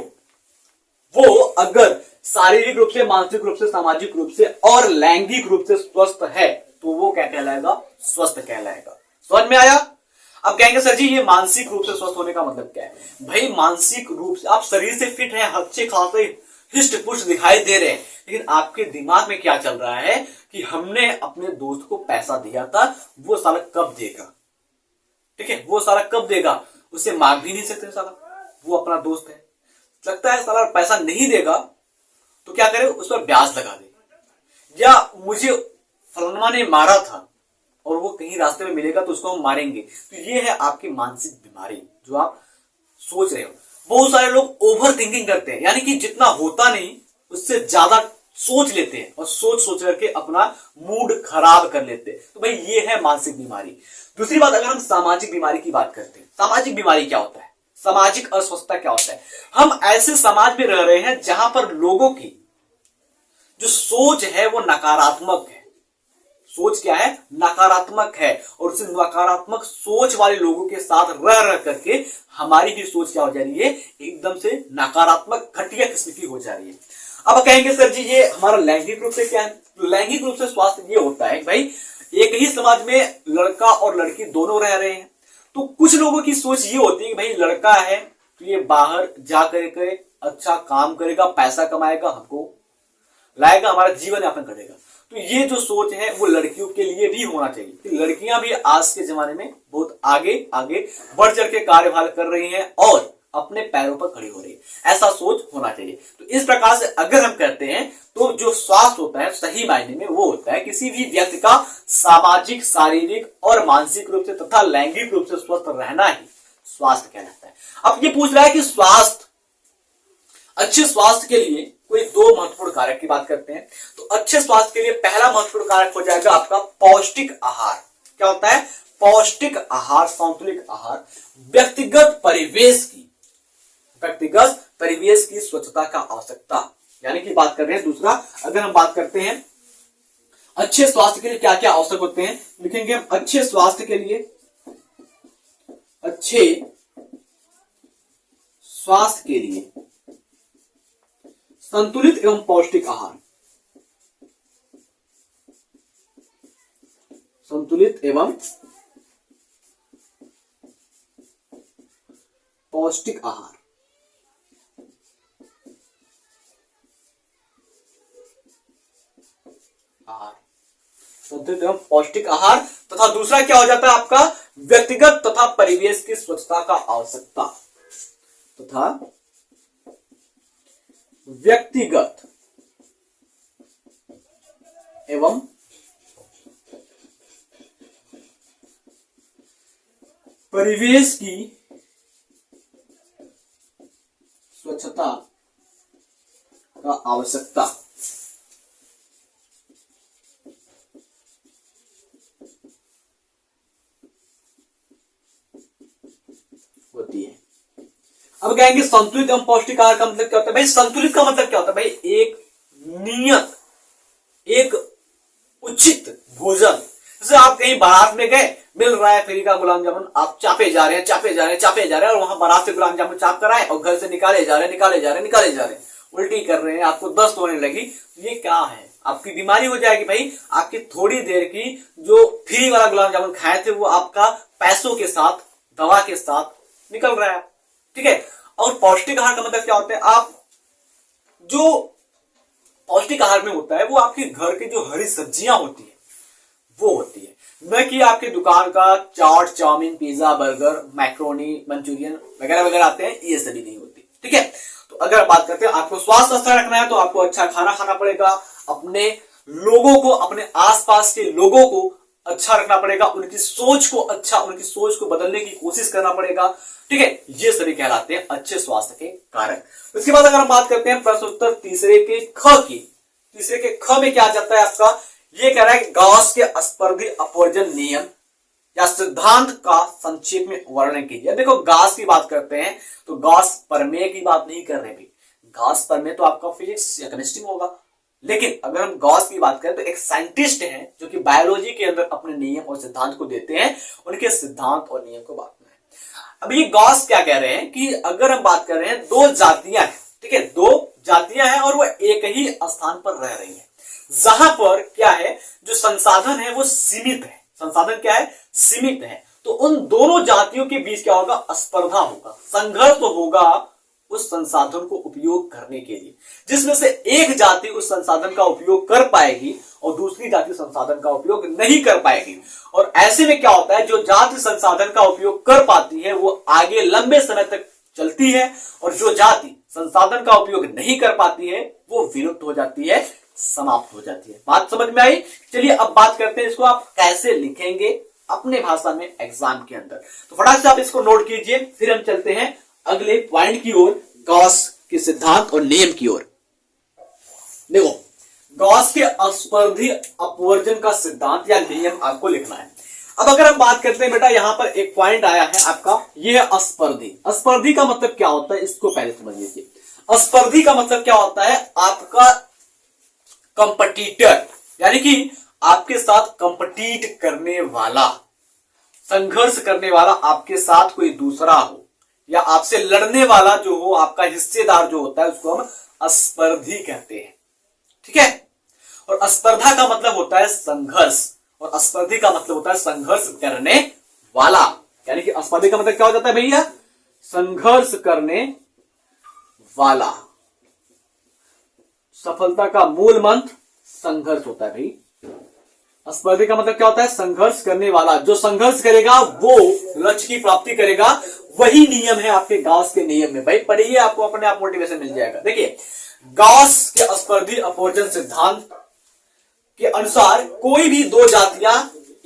वो अगर शारीरिक रूप से, मानसिक रूप से, सामाजिक रूप से और लैंगिक रूप से स्वस्थ है तो वो क्या कहलाएगा? स्वस्थ कहलाएगा। समझ में आया? अब कहेंगे सर जी ये मानसिक रूप से स्वस्थ होने का मतलब क्या है? भाई मानसिक रूप से आप शरीर से फिट हैं, अच्छे खासे हिस्ट पुष्ट दिखाई दे रहे हैं, लेकिन आपके दिमाग में क्या चल रहा है कि हमने अपने दोस्त को पैसा दिया था, वो साला कब देगा? ठीक है, वो साला कब देगा? उसे मांग भी नहीं सकते साला, वो अपना दोस्त है। लगता है साला पैसा नहीं देगा तो क्या करे? उस पर ब्याज लगा दे, या मुझे फलाना ने मारा था और वो कहीं रास्ते में मिलेगा तो उसको हम मारेंगे। तो ये है आपकी मानसिक बीमारी जो आप सोच रहे हो। बहुत सारे लोग ओवर थिंकिंग करते हैं, यानी कि जितना होता नहीं उससे ज्यादा सोच लेते हैं और सोच करके अपना मूड खराब कर लेते हैं। तो भाई ये है मानसिक बीमारी। दूसरी बात, अगर हम सामाजिक बीमारी की बात करते हैं, सामाजिक बीमारी क्या होता है? सामाजिक अस्वस्थता क्या होता है? हम ऐसे समाज में रह रहे हैं जहां पर लोगों की जो सोच है वो नकारात्मक है। सोच क्या है? नकारात्मक है। और उस नकारात्मक सोच वाले लोगों के साथ रह करके हमारी भी सोच क्या हो जा रही है? एकदम से नकारात्मक, घटिया किस्म की हो जा रही है। अब कहेंगे सर जी ये हमारा लैंगिक रूप से क्या है? लैंगिक रूप से स्वास्थ्य ये होता है भाई एक ही समाज में लड़का और लड़की दोनों रह रहे हैं, तो कुछ लोगों की सोच ये होती है कि भाई लड़का है तो ये बाहर जा करके अच्छा काम करेगा, पैसा कमाएगा, हमको लाएगा, हमारा जीवन यापन करेगा। तो ये जो सोच है वो लड़कियों के लिए भी होना चाहिए कि लड़कियां भी आज के जमाने में बहुत आगे आगे बढ़ चढ़ के कार्यभार कर रही हैं और अपने पैरों पर खड़ी हो रही है, ऐसा सोच होना चाहिए। तो इस प्रकार से अगर हम करते हैं तो जो स्वास्थ्य होता है सही मायने में वो होता है किसी भी व्यक्ति का सामाजिक, शारीरिक और मानसिक रूप से तथा लैंगिक रूप से स्वस्थ रहना ही स्वास्थ्य कहलाता है। अब ये पूछ रहा है कि स्वास्थ्य, अच्छे स्वास्थ्य के लिए कोई दो महत्वपूर्ण कारक की बात करते हैं। तो अच्छे स्वास्थ्य के लिए पहला महत्वपूर्ण कारक हो जाएगा आपका पौष्टिक आहार। क्या होता है? पौष्टिक आहार, संतुलित आहार, व्यक्तिगत परिवेश की स्वच्छता का आवश्यकता, यानी कि बात कर रहे हैं। दूसरा, अगर हम बात करते हैं अच्छे स्वास्थ्य के लिए क्या क्या आवश्यक होते हैं, लिखेंगे हम अच्छे स्वास्थ्य के लिए, अच्छे स्वास्थ्य के लिए संतुलित एवं पौष्टिक आहार, संतुलित एवं पौष्टिक आहार, संतुलित एवं पौष्टिक आहार तथा दूसरा क्या हो जाता है आपका व्यक्तिगत तथा परिवेश की स्वच्छता का आवश्यकता, तथा व्यक्तिगत एवं परिवेश की स्वच्छता का आवश्यकता होती है। अब कहेंगे संतुलित एवं पौष्टिक आहार का मतलब क्या होता है? भाई संतुलित का मतलब क्या होता है? भाई एक नियत, एक उचित भोजन। जैसे आप कहीं बारात में गए, मिल रहा है फ्री का गुलाब जामुन, आप चापे जा रहे हैं और वहां बारात से गुलाब जामुन चाप कर आए और घर से निकाले जा रहे हैं, उल्टी कर रहे हैं, आपको दस्त होने लगी, तो ये क्या है? आपकी बीमारी हो जाएगी भाई। आपकी थोड़ी देर की जो फ्री वाला गुलाब जामुन खाए थे वो आपका पैसों के साथ, दवा के साथ निकल रहा है, ठीक है। और पौष्टिक आहार का मतलब क्या होता है? आप जो पौष्टिक आहार में होता है वो आपके घर की जो हरी सब्जियां होती है वो होती है, न कि आपके दुकान का चाट, chow mein, pizza, burger, macaroni, Manchurian वगैरह वगैरह आते हैं, ये सभी नहीं होती, ठीक है। तो अगर बात करते हैं आपको स्वास्थ्य अच्छा रखना है तो आपको अच्छा खाना खाना पड़ेगा, अपने लोगों को, अपने आसपास के लोगों को अच्छा रखना पड़ेगा, उनकी सोच को बदलने की कोशिश करना पड़ेगा, ठीक है। ये सभी कहलाते हैं अच्छे स्वास्थ्य के कारक। उसके बाद अगर हम बात करते हैं प्रश्न उत्तर तीसरे के ख की, तीसरे के ख में क्या जाता है आपका? ये कह रहा है कि गॉस के स्पर्धी अपवर्जन नियम या सिद्धांत का संक्षेप में वर्णन कीजिए। देखो गॉस की बात करते हैं तो गॉस प्रमेय की बात नहीं कर रहे भाई। गॉस प्रमेय तो आपका फिजिक्स या केमिस्ट्री में होगा, लेकिन अगर हम गॉस की बात करें तो एक साइंटिस्ट हैं जो कि बायोलॉजी के अंदर अपने नियम और सिद्धांत को देते हैं, उनके सिद्धांत और नियम को बांटना है। अब ये गॉस क्या कह रहे हैं कि अगर हम बात कर रहे हैं दो जातियां हैं, ठीक है, दो जातियां हैं और वो एक ही स्थान पर रह रही है, जहां पर क्या है जो संसाधन है वो सीमित है, संसाधन क्या है? सीमित है। तो उन दोनों जातियों के बीच क्या होगा? स्पर्धा होगा, संघर्ष होगा उस संसाधन को उपयोग करने के लिए, जिसमें से एक जाति उस संसाधन का उपयोग कर पाएगी और दूसरी जाति संसाधन का उपयोग नहीं कर पाएगी। और ऐसे में क्या होता है, जो जाति संसाधन का उपयोग कर पाती है वो आगे लंबे समय तक चलती है और जो जाति संसाधन का उपयोग नहीं कर पाती है वो विलुप्त हो जाती है, समाप्त हो जाती है। बात समझ में आई? चलिए अब बात करते हैं इसको आप कैसे लिखेंगे अपने भाषा में एग्जाम के अंदर। तो फटाक से आप इसको नोट कीजिए, फिर हम चलते हैं अगले पॉइंट की ओर, गॉस के सिद्धांत और नियम की ओर। देखो गॉस के स्पर्धी अपवर्जन का सिद्धांत या नियम आपको लिखना है। अब अगर हम बात करते हैं बेटा, यहां पर एक पॉइंट आया है आपका, यह है स्पर्धी। स्पर्धी का मतलब क्या होता है इसको पहले समझ लीजिए। स्पर्धी का मतलब क्या होता है? आपका कंपटीटर, यानी कि आपके साथ कंपटीट करने वाला, संघर्ष करने वाला, आपके साथ कोई दूसरा हो या आपसे लड़ने वाला जो हो, आपका हिस्सेदार जो होता है उसको हम अस्पर्धी कहते हैं। ठीक है, और स्पर्धा का मतलब होता है संघर्ष, और स्पर्धी का मतलब होता है संघर्ष करने वाला। यानी कि स्पर्धी का मतलब क्या हो जाता है भैया? संघर्ष करने वाला। सफलता का मूल मंत्र संघर्ष होता है भाई। स्पर्धी का मतलब क्या होता है? संघर्ष करने वाला। जो संघर्ष करेगा वो लक्ष्य की प्राप्ति करेगा। वही नियम है आपके गॉस के नियम में। भाई पढ़िए, आपको अपने आप मोटिवेशन मिल जाएगा। देखिए, गॉस के स्पर्धी अपवर्जन सिद्धांत के अनुसार कोई भी दो जातियां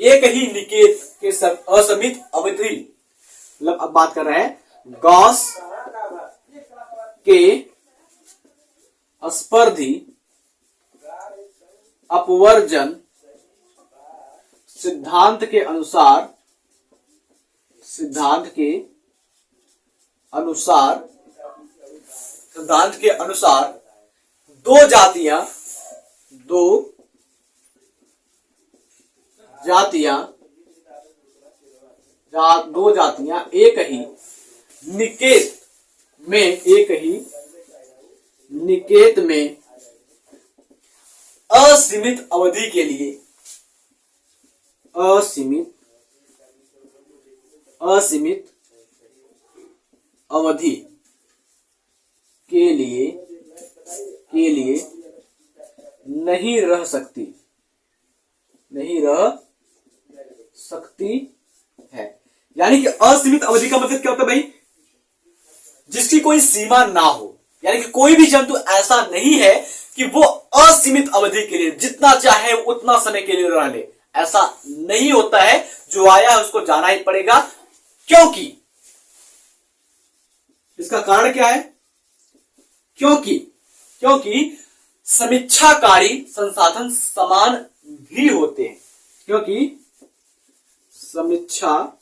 एक ही निकेत के असीमित अवधि, मतलब अब बात कर रहे हैं गॉस के स्पर्धी अपवर्जन सिद्धांत के अनुसार दो जातियां एक ही निकेत में असीमित अवधि के लिए नहीं रह सकती है। यानी कि असीमित अवधि का मतलब क्या होता है भाई? जिसकी कोई सीमा ना हो। यानी कि कोई भी जंतु ऐसा नहीं है कि वो असीमित अवधि के लिए जितना चाहे उतना समय के लिए रह ले। ऐसा नहीं होता है। जो आया है उसको जाना ही पड़ेगा। क्योंकि इसका कारण क्या है? क्योंकि समीक्षाकारी संसाधन समान भी होते हैं। क्योंकि समीक्षाकारी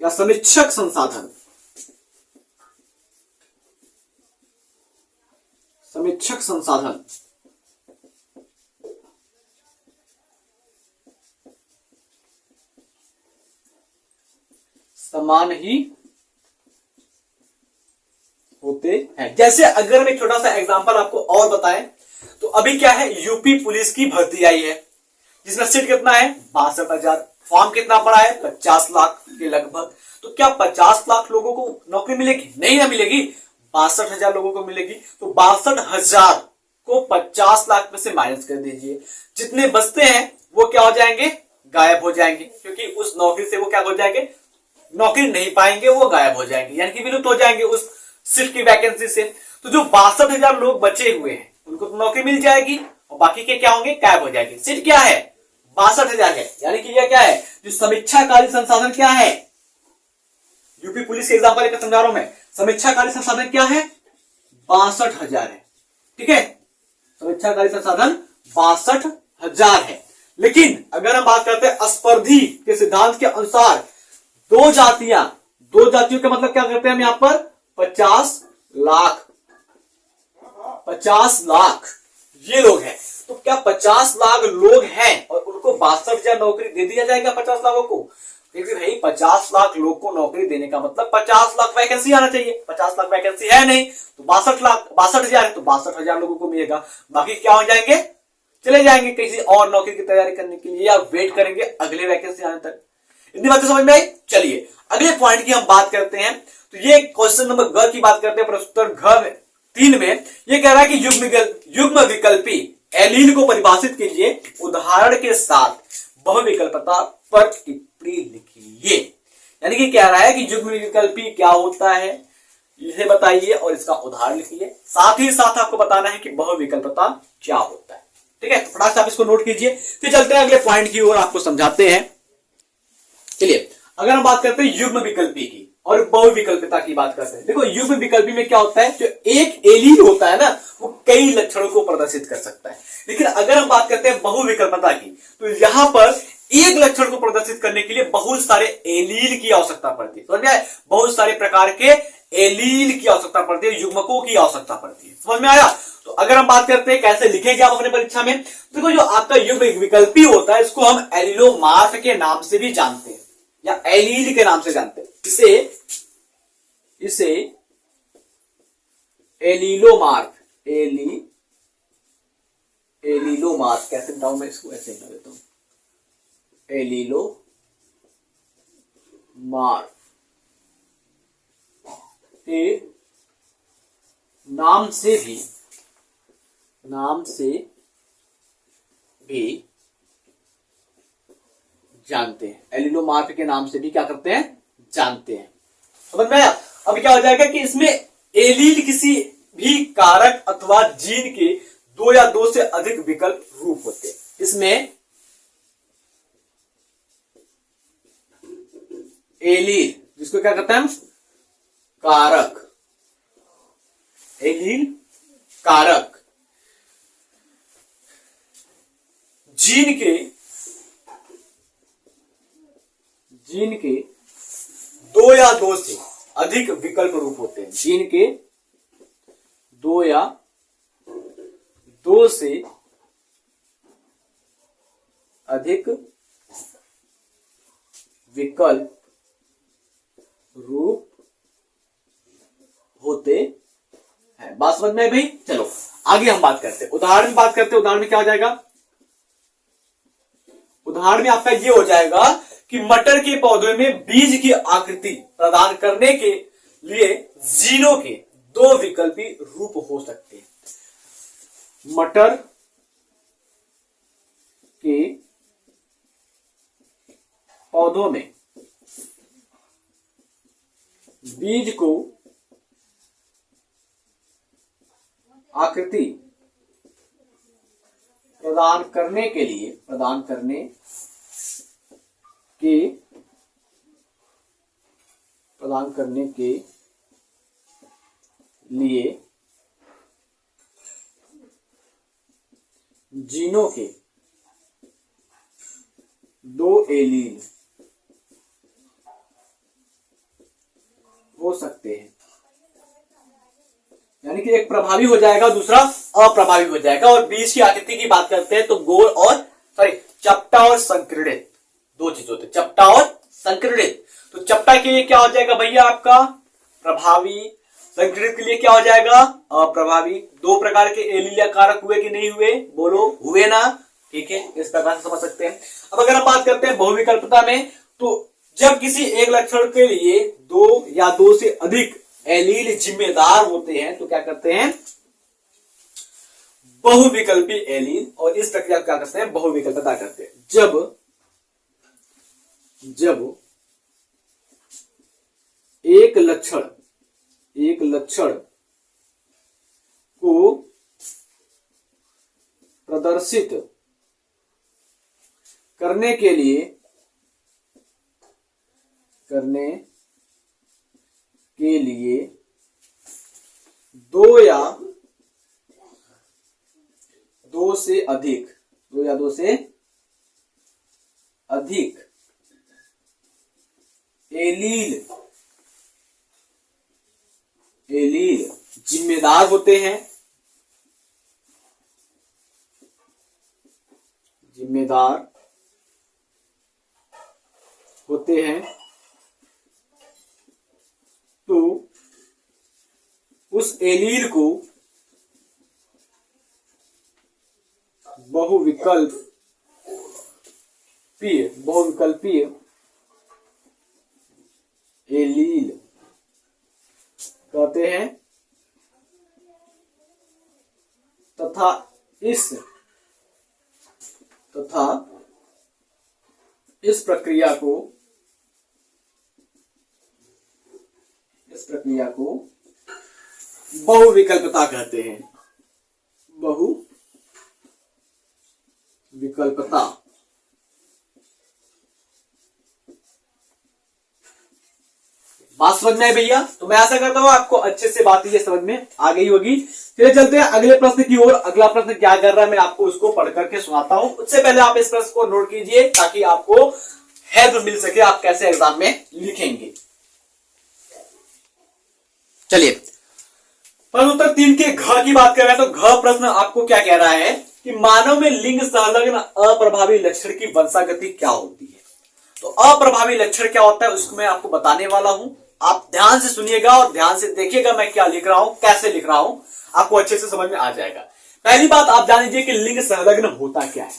या समीक्षक संसाधन समान ही होते हैं। जैसे अगर हम एक छोटा सा एग्जांपल आपको और बताएं तो अभी क्या है, यूपी पुलिस की भर्ती आई है जिसमें सीट कितना है? 62,000। फॉर्म कितना पड़ा है? 50 लाख के लगभग। तो क्या 50 लाख लोगों को नौकरी मिलेगी? नहीं ना मिलेगी। 62,000 लोगों को मिलेगी। तो 62,000 को 50 लाख में से माइनस कर दीजिए। जितने बचते हैं वो क्या हो जाएंगे? गायब हो जाएंगे। क्योंकि उस नौकरी से वो क्या हो जाएंगे? नौकरी नहीं पाएंगे, वो गायब हो जाएंगे। यानी कि विलुप्त हो जाएंगे उस सीट की वैकेंसी से। तो जो 62,000 लोग बचे हुए हैं उनको तो नौकरी मिल जाएगी और बाकी के क्या होंगे? गायब हो जाएंगे। सीट क्या है? 62,000 है। यानी कि यह क्या है? जो समीक्षाकारी संसाधन क्या है? यूपी पुलिस के एग्जाम्पल लेकर समझा रहा हूं मैं। समीक्षाकारी संसाधन क्या है? 62,000 है। ठीक है, समीक्षाकारी संसाधन 62,000 है। लेकिन अगर हम बात करते हैं स्पर्धी के सिद्धांत के अनुसार दो जातियों का मतलब क्या करते हैं हम यहां पर? 50 लाख ये लोग हैं। तो क्या 50 लाख लोग हैं और उनको 62,000 नौकरी दे दिया जाएगा 50 लाखों को? क्योंकि भाई 50 लाख लोग को नौकरी देने का मतलब 50 लाख वैकेंसी आना चाहिए। 50 लाख वैकेंसी है नहीं तो 62,000 है तो 62,000 लोगों को मिलेगा। बाकी क्या हो जाएंगे? चले जाएंगे किसी और नौकरी की तैयारी करने के लिए या वेट करेंगे अगले वैकेंसी आने तक। इतनी बातें समझ में आई? चलिए अगले पॉइंट की हम बात करते हैं। तो ये क्वेश्चन नंबर ग की बात करते हैं, प्रश्नोत्तर घ 3 में ये कह रहा है कि युग्म विकल्पी एलील को परिभाषित कीजिए, उदाहरण के साथ बहुविकल्पता पर टिप्पणी लिखिए। यानी कि कह रहा है कि युग्म विकल्पी क्या होता है इसे बताइए और इसका उदाहरण लिखिए। साथ ही साथ आपको बताना है कि बहुविकल्पता क्या होता है। ठीक है, तो फटाफट आप इसको नोट कीजिए। फिर चलते हैं अगले पॉइंट की ओर, आपको समझाते हैं। चलिए अगर हम बात करते हैं युग्म विकल्पी की और बहुविकल्पिता की बात करते हैं। देखो युग्म विकल्पी में क्या होता है? जो एक एलील होता है ना वो कई लक्षणों को प्रदर्शित कर सकता है। लेकिन अगर हम बात करते हैं बहुविकल्पता की तो यहां पर एक लक्षण को प्रदर्शित करने के लिए बहुत सारे एलील की आवश्यकता पड़ती है। समझ में आया? बहुत सारे प्रकार के एलील की आवश्यकता पड़ती है, युग्मकों की आवश्यकता पड़ती है। समझ में आया? तो अगर हम बात करते हैं कैसे लिखेंगे आप अपने परीक्षा में, देखो जो आपका युग्म विकल्पी होता है इसको हम एलिलोमार्फ के नाम से भी जानते हैं या एलील के नाम से जानते हैं। इसे एलिलोमार्फ, एलिलोमार्फ कैसे बताऊं मैं इसको, ऐसे लिख देता हूं, एलिलोमार्फ। ये नाम से भी जानते हैं, एलिलोमार्फ के नाम से भी क्या करते हैं, जानते हैं। समझ में आया? अब क्या हो जाएगा कि इसमें एलील किसी भी कारक अथवा जीन के दो या दो से अधिक विकल्प रूप होते हैं। इसमें एलील, जिसको क्या कहते हैं हम, कारक, एलील कारक, जीन के दो या दो से अधिक विकल्प रूप होते हैं। जीन के दो या दो से अधिक विकल्प रूप होते हैं। बात समझ में भाई? चलो आगे हम बात करते हैं, उदाहरण में बात करते हैं। उदाहरण में क्या हो जाएगा, उदाहरण में आपका ये हो जाएगा कि मटर के पौधे में बीज की आकृति प्रदान करने के लिए जीनों के दो विकल्पी रूप हो सकते हैं। मटर के पौधों में बीज को आकृति प्रदान करने के लिए जीनों के दो एलील हो सकते हैं। यानी कि एक प्रभावी हो जाएगा, दूसरा अप्रभावी हो जाएगा। और बीज की आकृति की बात करते हैं तो गोल और चपटा और संकीर्णित, दो चीज होते हैं, चपटा और संकीर्णित। तो चपटा के लिए क्या हो जाएगा भैया आपका प्रभावी, संकीर्णित के लिए क्या हो जाएगा अप्रभावी। दो प्रकार के एलील कारक हुए कि नहीं हुए, बोलो हुए ना? ठीक है, इस प्रकार से समझ सकते हैं। अब अगर हम बात करते हैं बहुविकल्पता में, तो जब किसी एक लक्षण के लिए दो या दो से अधिक एलील जिम्मेदार होते हैं तो क्या करते हैं, बहुविकल्पी एलील। और इस प्रक्रिया को क्या करते हैं, बहुविकल्पता करते हैं। जब एक लक्षण को प्रदर्शित करने के लिए दो या दो से अधिक एलील जिम्मेदार होते हैं, तो उस एलील को बहुविकल्पीय एलील कहते हैं तथा इस प्रक्रिया को बहुविकल्पता कहते हैं। बहुविकल्पता। बात समझ में आई भैया? तो मैं आशा करता हूं आपको अच्छे से बात ये समझ में आ गई होगी। चलिए चलते हैं अगले प्रश्न की ओर। अगला प्रश्न क्या कर रहा है मैं आपको उसको पढ़ करके सुनाता हूं। उससे पहले आप इस प्रश्न को नोट कीजिए ताकि आपको हेल्प मिल सके आप कैसे एग्जाम में लिखेंगे। चलिए प्रश्न उत्तर 3 के घ की बात कर रहे हैं। तो घ प्रश्न आपको क्या कह रहा है कि मानव में लिंग संलग्न अप्रभावी लक्षण की वंशागति क्या होती है। तो अप्रभावी लक्षण क्या होता है उसको मैं आपको बताने वाला हूं। आप ध्यान से सुनिएगा और ध्यान से देखिएगा मैं क्या लिख रहा हूं, कैसे लिख रहा हूं, आपको अच्छे से समझ में आ जाएगा। पहली बात आप जान लीजिए कि लिंग संलग्न होता क्या है।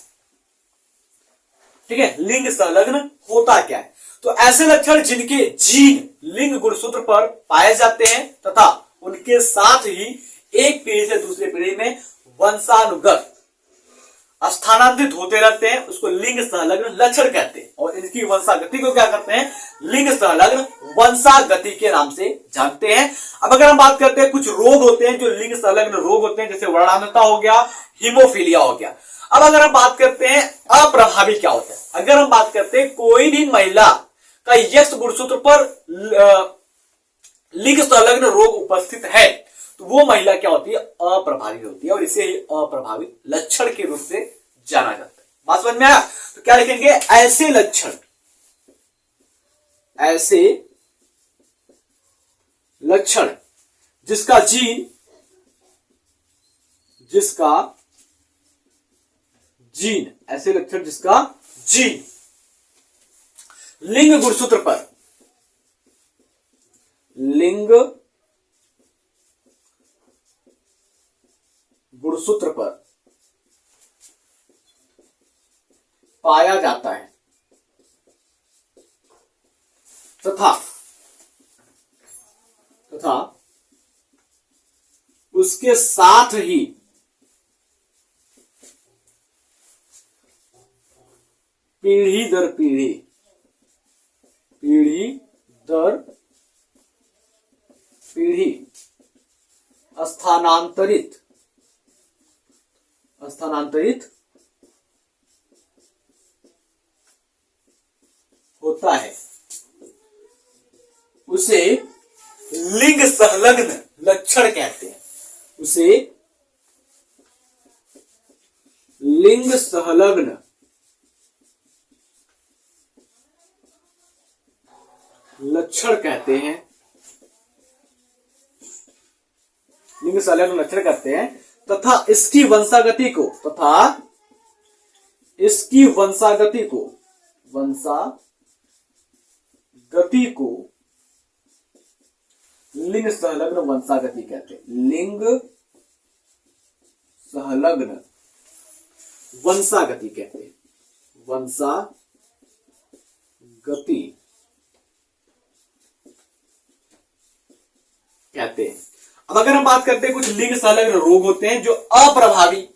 ठीक है, लिंग संलग्न होता क्या है? तो ऐसे लक्षण जिनके जीन लिंग गुणसूत्र पर पाए जाते हैं तथा उनके साथ ही एक पीढ़ी से दूसरी पीढ़ी में वंशानुगत स्थानांतरित होते रहते हैं, उसको लिंग संलग्न लक्षण कहते हैं। और इनकी वंशागति को क्या करते हैं? लिंग संलग्न वंशागति के नाम से जानते हैं। अब अगर हम बात करते हैं, कुछ रोग होते हैं जो लिंग संलग्न रोग होते हैं, जैसे वर्णांधता हो गया, हीमोफीलिया हो गया। अब अगर हम बात करते हैं अप्रभावी क्या होता है, अगर हम बात करते हैं कोई भी महिला का यक्ष गुणसूत्र पर लिंग संलग्न रोग उपस्थित है तो वो महिला क्या होती है? अप्रभावी होती है, और इसे ही अप्रभावी लक्षण के रूप से जाना जाता है। बात समझ में आया? तो क्या लिखेंगे? ऐसे लक्षण, ऐसे लक्षण जिसका जीन ऐसे लक्षण जिसका जीन लिंग गुणसूत्र पर पाया जाता है तथा उसके साथ ही पीढ़ी दर पीढ़ी स्थानांतरित होता है, उसे लिंग संलग्न लक्षण कहते हैं। उसे लिंग संलग्न लक्षण कहते हैं। लिंग संलग्न लक्षण कहते हैं तथा इसकी वंशागति को लिंग संलग्न वंशागति कहते हैं। लिंग संलग्न वंशागति कहते हैं। वंशागति कहते हैं। अब अगर हम बात करते हैं, कुछ लिंग संलग्न रोग होते हैं जो अप्रभावी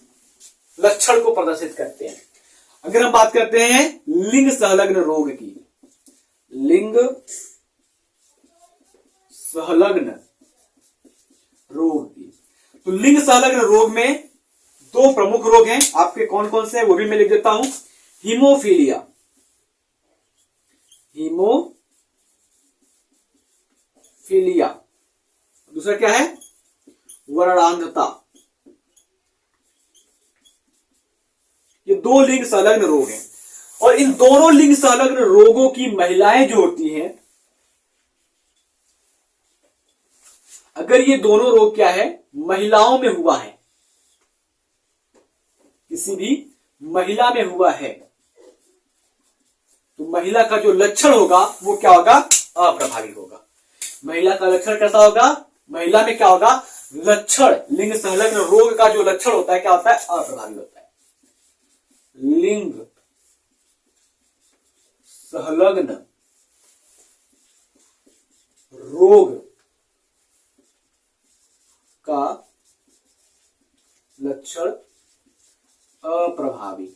लक्षण को प्रदर्शित करते हैं। अगर हम बात करते हैं लिंग संलग्न रोग की, लिंग संलग्न रोग की, तो लिंग संलग्न रोग में दो प्रमुख रोग हैं। आपके कौन कौन से हैं वो भी मैं लिख देता हूं। हीमोफीलिया, दूसरा क्या है? वर्णांधता। ये दो लिंग संलग्न रोग हैं, और इन दोनों लिंग संलग्न रोगों की महिलाएं जो होती हैं, अगर ये दोनों रोग क्या है? महिलाओं में हुआ है, किसी भी महिला में हुआ है, तो महिला का जो लक्षण होगा वो क्या होगा? अप्रभावी होगा। महिला का लक्षण कैसा होगा? महिला में क्या होगा? लक्षण, लिंग संलग्न रोग का जो लक्षण होता है क्या होता है? अप्रभावी होता है। लिंग संलग्न रोग का लक्षण अप्रभावी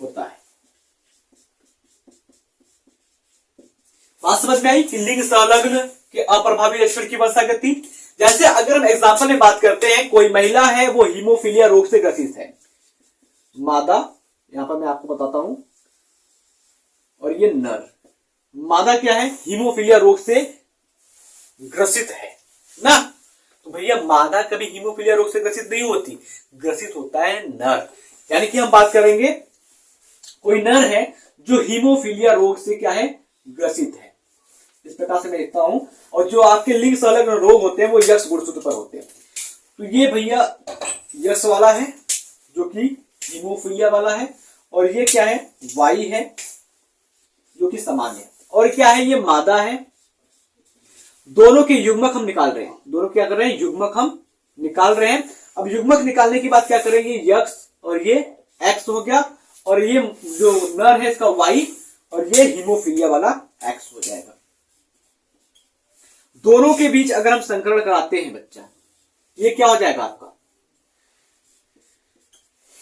होता है। बात समझ में आई कि लिंग संलग्न के अप्रभावी लक्षण की वंशागति। जैसे अगर हम एग्जाम्पल में बात करते हैं, कोई महिला है वो हीमोफीलिया रोग से ग्रसित है, मादा, यहां पर मैं आपको बताता हूं, और ये नर। मादा क्या है? हीमोफीलिया रोग से ग्रसित है ना। तो भैया मादा कभी हीमोफीलिया रोग से ग्रसित नहीं होती, ग्रसित होता है नर। यानी कि हम बात करेंगे, कोई नर है जो हीमोफीलिया रोग से क्या है? ग्रसित है। इस प्रकार से मैं लिखता हूं। और जो आपके लिंग संलग्न रोग होते हैं वो यक्ष गुणसूत्र पर होते हैं। तो ये भैया यक्ष वाला है जो कि हीमोफीलिया वाला है, और ये क्या है? वाई है जो कि सामान्य है। और क्या है, ये मादा है। दोनों के युग्मक हम निकाल रहे हैं, दोनों क्या कर रहे हैं, युग्मक हम निकाल रहे हैं। अब युग्मक निकालने की बात क्या करेंगे, यक्स और ये एक्स हो गया, और ये जो नर है इसका वाई, और ये हीमोफीलिया वाला एक्स हो जाएगा। दोनों के बीच अगर हम संकरण कराते हैं बच्चा, ये क्या हो जाएगा आपका,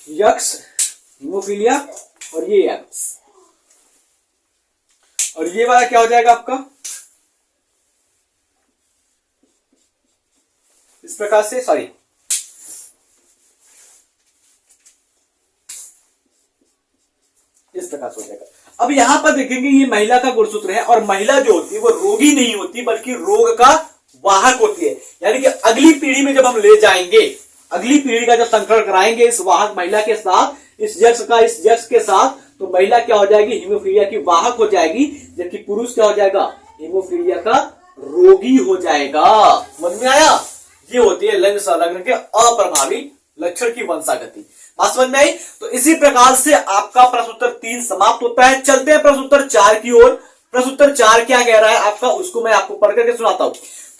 यक्स हीमोफीलिया और ये एक्स, और ये वाला क्या हो जाएगा आपका, इस प्रकार से, सॉरी इस प्रकार से हो जाएगा। अब यहां पर देखेंगे ये महिला का गुणसूत्र है, और महिला जो होती है वो रोगी नहीं होती बल्कि रोग का वाहक होती है। यानी कि अगली पीढ़ी में जब हम ले जाएंगे, अगली पीढ़ी का जब संकरण कराएंगे इस वाहक महिला के साथ, इस यक्ष के साथ, तो महिला क्या हो जाएगी, हीमोफीलिया की वाहक हो जाएगी, जबकि पुरुष क्या हो जाएगा, हीमोफीलिया का रोगी हो जाएगा। समझ में आया, ये होती है लिंग संलग्न के अप्रभावी लक्षण की वंशागति। बात समझ में आई। तो इसी प्रकार से आपका प्रश्न उत्तर 3 समाप्त होता है। चलते हैं प्रश्न उत्तर 4 की ओर। प्रश्न उत्तर 4 क्या कह रहा है आपका, उसको मैं आपको पढ़ करके सुनाता हूं।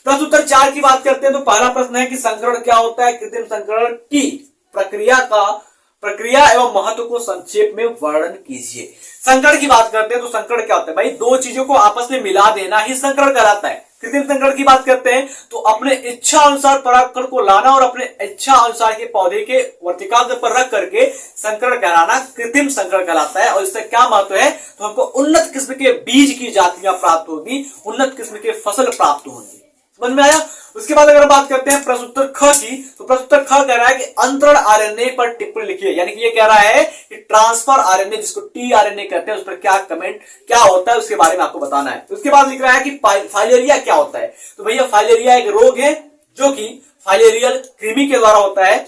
प्रश्न उत्तर 4 की बात करते हैं तो पहला प्रश्न है कि संकरण क्या होता है, कृत्रिम संकरण की प्रक्रिया एवं महत्व को संक्षेप में वर्णन कीजिए। संकरण की बात करते हैं तो संकरण क्या होता है भाई, दो चीजों को आपस में मिला देना ही संकरण कहलाता है। कृत्रिम संकरण की बात करते हैं तो अपने इच्छा अनुसार परागकण को लाना और अपने इच्छा अनुसार के पौधे के वर्तिकाग्र पर रख करके संकरण कहलाना कृत्रिम संकरण कहलाता है। और इससे क्या महत्व है, तो हमको उन्नत किस्म के बीज की जातियां प्राप्त होगी, उन्नत किस्म के फसल प्राप्त होंगे। समझ में आया। उसके बाद अगर बात करते हैं प्रश्न उत्तर ख की, तो प्रश्न उत्तर ख कह रहा है कि अंतरण आरएनए पर टिप्पणी लिखिए। यानी कि ये कह रहा है कि ट्रांसफर आरएनए जिसको टीआरएनए कहते हैं उस पर क्या कमेंट क्या होता है उसके बारे में आपको बताना है। उसके बाद लिख रहा है कि फाइलेरिया क्या होता है। तो भैया फाइलेरिया एक रोग है जो कि फाइलेरियल कृमि के द्वारा होता है।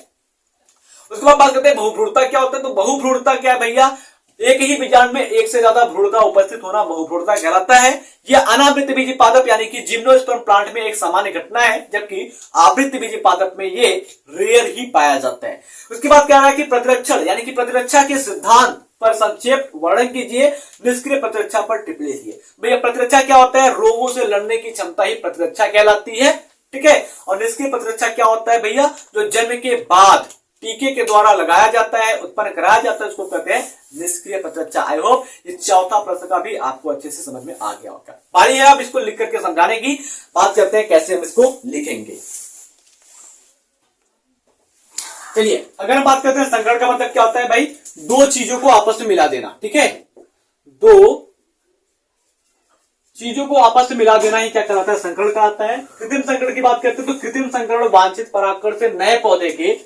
उसके बाद बात करते हैं बहुभ्रूणता क्या होता है। तो बहुभ्रूणता क्या है भैया, एक ही बीजाणु में एक से ज्यादा भ्रूण का उपस्थित होना बहुभ्रूणता कहलाता है। यह अनावृत बीजी पादप यानी कि जिम्नोस्पर्म प्लांट में एक सामान्य घटना है, जबकि आवृत्त बीजी पादप में ये रेयर ही पाया जाता है। उसके बाद क्या है कि प्रतिरक्षण यानी कि प्रतिरक्षा के सिद्धांत पर संक्षेप वर्णन कीजिए। निष्क्रिय प्रतिरक्षा पर टिप्पणी लिखिए। भैया प्रतिरक्षा क्या होता है, रोगों से लड़ने की क्षमता ही प्रतिरक्षा कहलाती है, ठीक है। और निष्क्रिय प्रतिरक्षा क्या होता है भैया, जो जन्म के बाद टीके के द्वारा लगाया जाता है, उत्पन्न कराया जाता है, उसको कहते हैं निष्क्रिय प्रतिरक्षा। आई होप ये चौथा प्रश्न का भी आपको अच्छे से समझ में आ गया होगा। बारी है अब इसको लिख करके समझाने की। बात करते हैं कैसे हम इसको लिखेंगे। चलिए अगर हम बात करते हैं संकरण का मतलब क्या होता है भाई, दो चीजों को आपस में मिला देना, ठीक है। दो चीजों को आपस में मिला देना ही क्या कहलाता है, संकरण कहलाता है। कृत्रिम संकरण की बात करते हैं तो कृत्रिम संकरण वांछित परागकण से नए पौधे के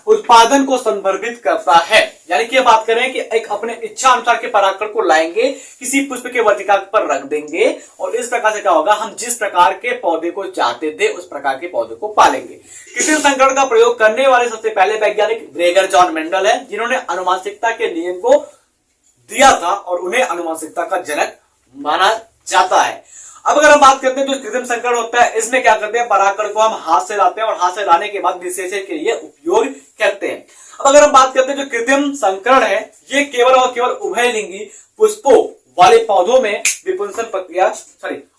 उत्पादन को संदर्भित करता है। यानी कि बात करें कि एक अपने इच्छा अनुसार के परागकण को लाएंगे, किसी पुष्प के वर्तिकाग्र पर रख देंगे और इस प्रकार से क्या होगा, हम जिस प्रकार के पौधे को चाहते थे उस प्रकार के पौधे को पालेंगे। कृत्रिम संकरण का प्रयोग करने वाले सबसे पहले वैज्ञानिक ग्रेगर जॉन मेंडल है, जिन्होंने अनुवांशिकता के नियम को दिया था और उन्हें अनुवांशिकता का जनक माना जाता है। अब अगर हम बात करते हैं तो कृत्रिम संकरण होता है, इसमें क्या करते हैं, परागकण को हम हाथ से लाते हैं और हाथ से लाने के बाद निषेचन के लिए उपयोग करते हैं। अब अगर हम बात करते हैं जो कृत्रिम संकरण है, ये केवल और केवल उभयलिंगी पुष्पों वाले पौधों में विपुंसन प्रक्रिया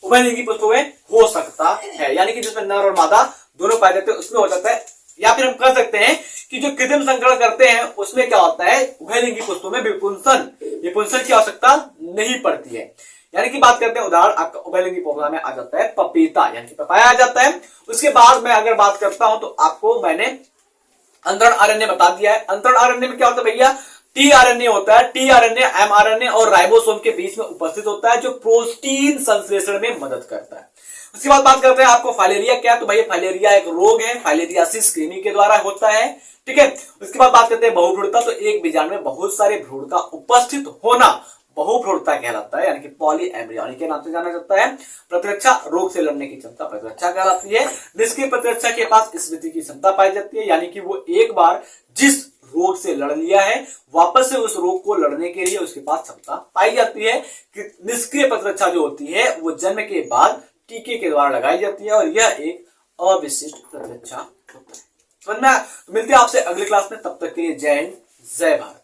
उभयलिंगी पुष्पों में हो सकता है। यानी कि जिसमें नर और मादा दोनों पाए जाते हैं उसमें हो सकता है। या फिर हम कह सकते हैं कि जो कृत्रिम संकरण करते हैं उसमें क्या होता है, उभयलिंगी पुष्पों में विपुंसन की आवश्यकता नहीं पड़ती है। यानी कि बात करते हैं उदाहरण आपका उभयलिंगी पौधा में आ जाता है पपीता यानी कि पपाया आ जाता है। उसके बाद मैं अगर बात करता हूं तो आपको मैंने अंतरण आरएनए बता दिया है। अंतरण आरएनए में क्या होता है भैया, टीआरएनए होता है। टीआरएनए एमआरएनए और राइबोसोम के बीच में उपस्थित होता है जो प्रोटीन संश्लेषण में मदद करता है। उसके बाद बात करते हैं आपको फाइलेरिया क्या है। तो भैया फाइलेरिया एक रोग है, फाइलेरियासिस कृमि के द्वारा होता है, ठीक है। उसके बाद बात करते हैं बहुभ्रूणता। तो एक बीजाणु में बहुत सारे भ्रूण का उपस्थित होना बहुभ्रूणता कहलाता है, यानी कि पॉलीएम्ब्रियोनिक के नाम से जाना जाता है। प्रतिरक्षा रोग से लड़ने की क्षमता प्रतिरक्षा कहलाती है। निष्क्रिय प्रतिरक्षा के पास स्मृति की क्षमता पाई जाती है, यानी कि वो एक बार जिस रोग से लड़ लिया है वापस से उस रोग को लड़ने के लिए उसके पास क्षमता पाई जाती है। कि निष्क्रिय प्रतिरक्षा जो होती है वो जन्म के बाद टीके के द्वारा लगाई जाती है और यह एक अविशिष्ट प्रतिरक्षा होता है। समझ में? मिलते हैं आपसे अगले क्लास में, तब तक के लिए जय हिंद जय भारत।